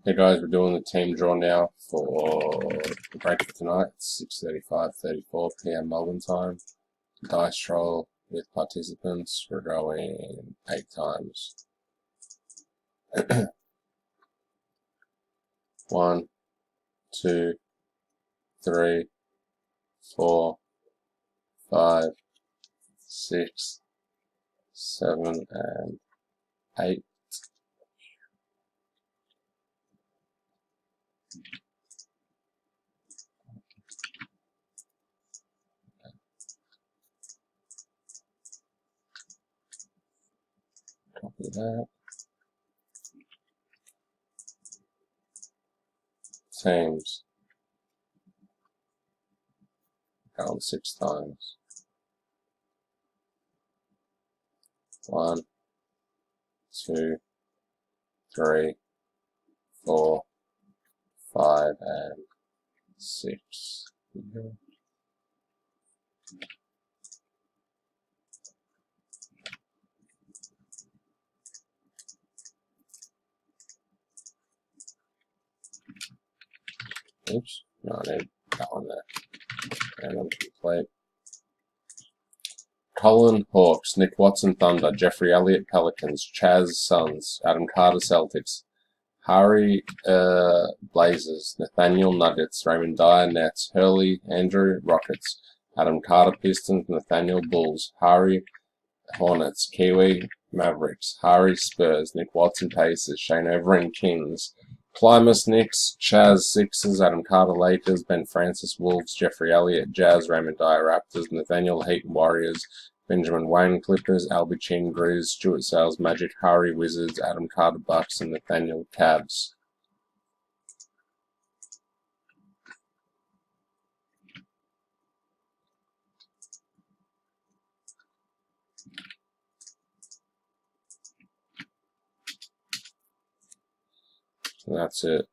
Hey guys, we're doing the team draw now for the break for tonight. It's 6:34 p.m. Melbourne time. Dice roll with participants. We're going 8 times. 1, 2, 3, 4, 5, 6, 7, and 8. Copy that. Teams. Going 6 times. 1, 2, 3, 4, 5, and 6. Oops, no, I need that one there. And I'm complete. Colin Hawks, Nick Watson Thunder, Jeffrey Elliott Pelicans, Chaz Suns, Adam Carter Celtics, Harry Blazers, Nathaniel Nuggets, Raymond Dyer Nets, Hurley Andrew Rockets, Adam Carter Pistons, Nathaniel Bulls, Harry Hornets, Kiwi Mavericks, Harry Spurs, Nick Watson Pacers, Shane Everin Kings, Climus Knicks, Chaz Sixers, Adam Carter Lakers, Ben Francis Wolves, Jeffrey Elliott Jazz, Raymond Dyer Raptors, Nathaniel Heat Warriors, Benjamin Wayne Clippers, Albie Chin Grizz, Stuart Sales Magic, Harry Wizards, Adam Carter Bucks, and Nathaniel Cavs. So that's it.